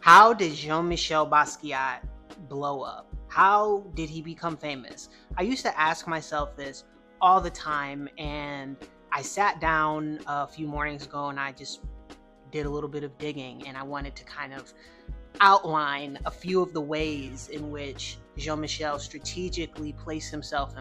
How did Jean-Michel Basquiat blow up? How did he become famous? I used to ask myself this all the time, and I sat down a few mornings ago and I just did a little bit of digging, and I wanted to kind of outline a few of the ways in which Jean-Michel strategically placed himself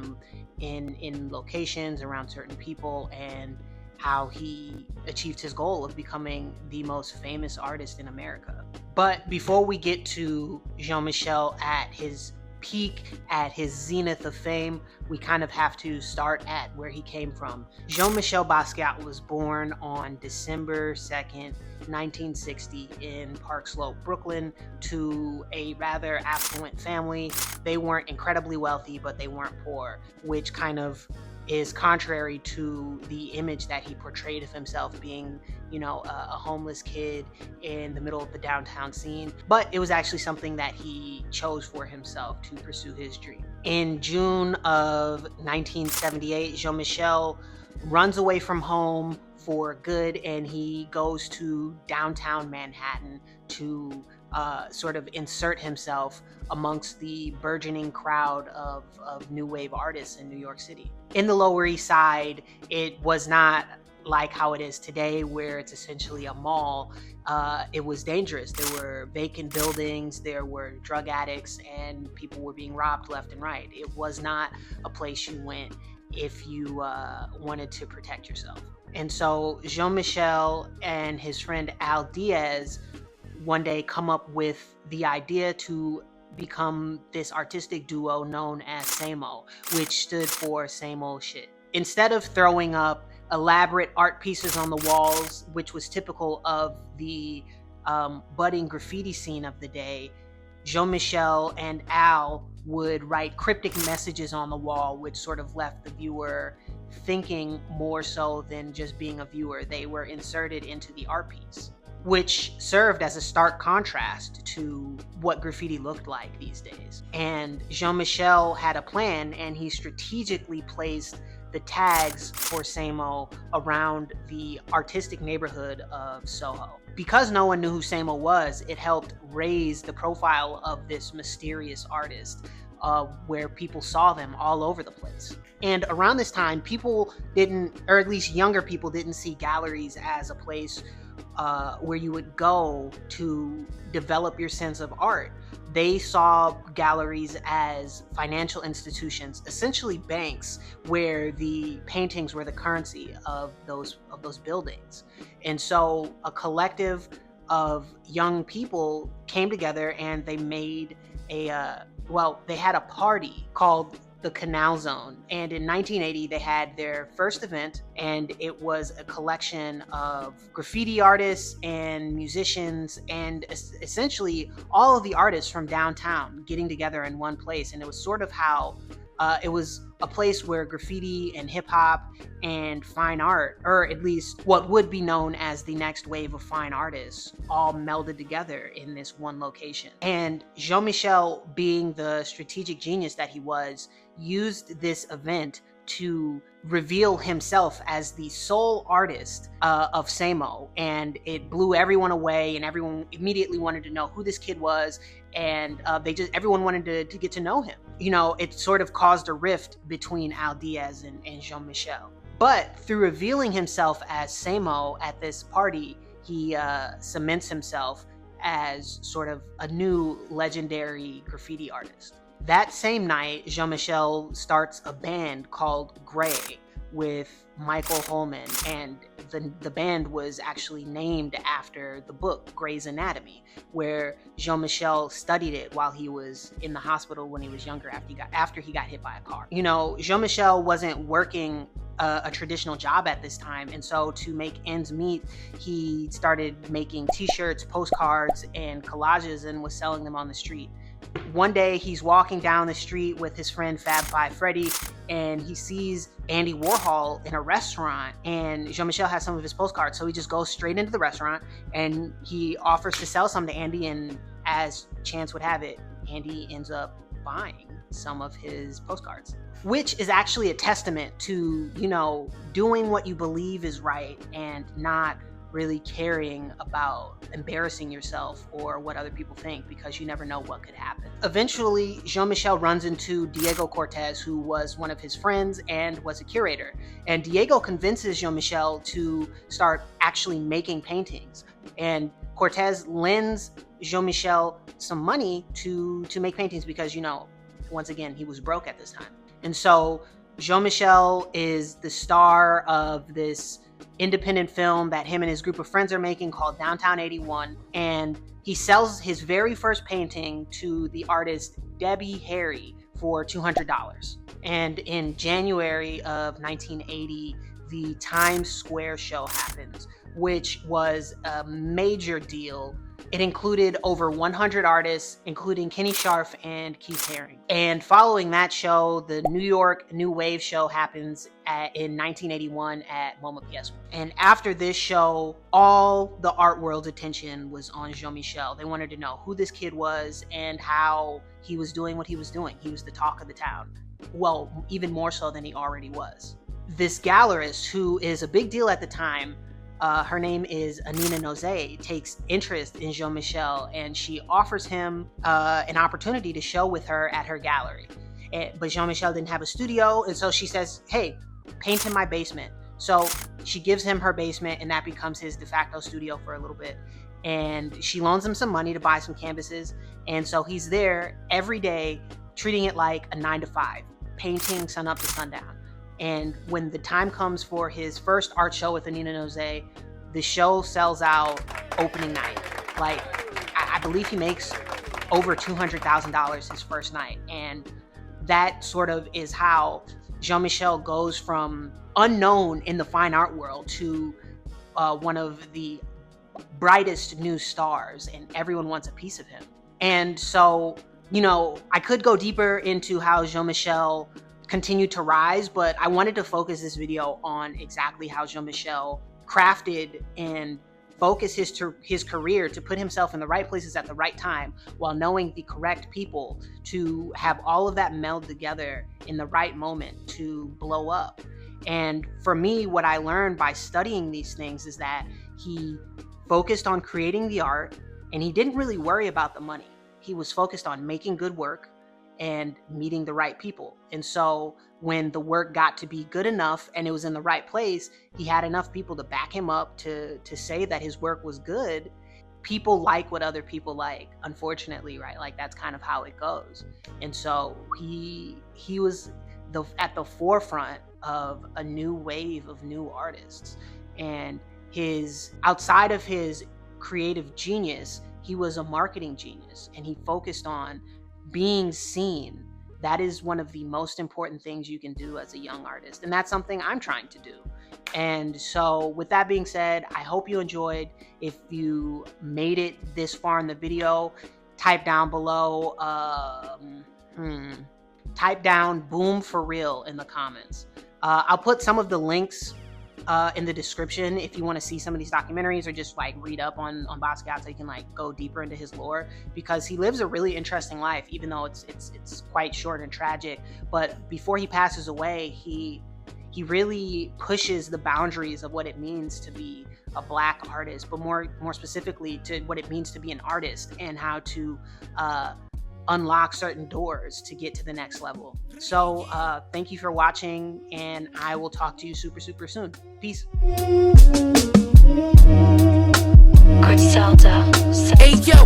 in locations around certain people, and how he achieved his goal of becoming the most famous artist in America. But before we get to Jean-Michel at his peak, at his zenith of fame, we kind of have to start at where he came from. Jean-Michel Basquiat was born on December 2nd, 1960 in Park Slope, Brooklyn, to a rather affluent family. They weren't incredibly wealthy, but they weren't poor, which kind of is contrary to the image that he portrayed of himself being, a homeless kid in the middle of the downtown scene. But it was actually something that he chose for himself to pursue his dream. In June of 1978, Jean-Michel runs away from home for good, and he goes to downtown Manhattan to sort of insert himself amongst the burgeoning crowd of new wave artists in New York City. In the Lower East Side, it was not like how it is today, where it's essentially a mall. It was dangerous. There were vacant buildings, there were drug addicts, and people were being robbed left and right. It was not a place you went if you wanted to protect yourself. And so Jean-Michel and his friend Al Diaz one day come up with the idea to become this artistic duo known as Samo, which stood for Same Old Shit. Instead of throwing up elaborate art pieces on the walls, which was typical of the budding graffiti scene of the day, Jean-Michel and Al would write cryptic messages on the wall, which sort of left the viewer thinking more so than just being a viewer. They were inserted into the art piece, which served as a stark contrast to what graffiti looked like these days. And Jean-Michel had a plan, and he strategically placed the tags for Samo around the artistic neighborhood of Soho. Because no one knew who Samo was, it helped raise the profile of this mysterious artist, where people saw them all over the place. And around this time, people didn't, or at least younger people didn't see galleries as a place where you would go to develop your sense of art. They saw galleries as financial institutions, essentially banks, where the paintings were the currency of those buildings. And so a collective of young people came together, and they made they had a party called the Canal Zone. And in 1980, they had their first event, and it was a collection of graffiti artists and musicians, and essentially all of the artists from downtown getting together in one place. And it was sort of how it was a place where graffiti and hip hop and fine art, or at least what would be known as the next wave of fine artists, all melded together in this one location. And Jean-Michel, being the strategic genius that he was, used this event to reveal himself as the sole artist of Samo, and it blew everyone away, and everyone immediately wanted to know who this kid was, and everyone wanted to get to know him. It sort of caused a rift between Al Diaz and Jean-Michel. But through revealing himself as Samo at this party, he cements himself as sort of a new legendary graffiti artist. That same night, Jean-Michel starts a band called Grey with Michael Holman, and the band was actually named after the book Grey's Anatomy, where Jean-Michel studied it while he was in the hospital when he was younger, after he got hit by a car. Jean-Michel wasn't working a traditional job at this time, and so to make ends meet, he started making t-shirts, postcards, and collages, and was selling them on the street. One day, he's walking down the street with his friend Fab Five Freddy, and he sees Andy Warhol in a restaurant, and Jean-Michel has some of his postcards, so he just goes straight into the restaurant, and he offers to sell some to Andy, and as chance would have it, Andy ends up buying some of his postcards, which is actually a testament to, doing what you believe is right and not really caring about embarrassing yourself or what other people think, because you never know what could happen. Eventually, Jean-Michel runs into Diego Cortez, who was one of his friends and was a curator. And Diego convinces Jean-Michel to start actually making paintings. And Cortez lends Jean-Michel some money to make paintings because, once again, he was broke at this time. And so Jean-Michel is the star of this independent film that him and his group of friends are making called Downtown 81. And he sells his very first painting to the artist Debbie Harry for $200. And in January of 1980, the Times Square show happens, which was a major deal. It included over 100 artists, including Kenny Scharf and Keith Haring. And following that show, the New York New Wave show happens in 1981 at MoMA PS1. And after this show, all the art world's attention was on Jean-Michel. They wanted to know who this kid was and how he was doing what he was doing. He was the talk of the town. Well, even more so than he already was. This gallerist, who is a big deal at the time, her name is Anina Nozay, takes interest in Jean-Michel, and she offers him an opportunity to show with her at her gallery. But Jean-Michel didn't have a studio, and so she says, hey, paint in my basement. So she gives him her basement, and that becomes his de facto studio for a little bit. And she loans him some money to buy some canvases, and so he's there every day, treating it like a 9-to-5, painting sun up to sundown. And when the time comes for his first art show with Anina Nozay, the show sells out opening night. Like, I believe he makes over $200,000 his first night. And that sort of is how Jean-Michel goes from unknown in the fine art world to one of the brightest new stars, and everyone wants a piece of him. And so, I could go deeper into how Jean-Michel continued to rise, but I wanted to focus this video on exactly how Jean-Michel crafted and focused his career to put himself in the right places at the right time, while knowing the correct people to have all of that meld together in the right moment to blow up. And for me, what I learned by studying these things is that he focused on creating the art, and he didn't really worry about the money. He was focused on making good work and meeting the right people. And so when the work got to be good enough and it was in the right place, he had enough people to back him up to say that his work was good. People like what other people like, unfortunately, right? Like, that's kind of how it goes. And so he was at the forefront of a new wave of new artists. And outside of his creative genius, he was a marketing genius, and he focused on being seen. That is one of the most important things you can do as a young artist, and that's something I'm trying to do. And so with that being said, I hope you enjoyed. If you made it this far in the video, type down below type down "boom for real" in the comments. I'll put some of the links in the description if you want to see some of these documentaries, or just like read up on Basquiat so you can like go deeper into his lore, because he lives a really interesting life, even though it's quite short and tragic. But before he passes away, he really pushes the boundaries of what it means to be a Black artist, but more specifically to what it means to be an artist, and how to unlock certain doors to get to the next level. So thank you for watching, and I will talk to you super soon. Peace. Griselda. Hey, yo.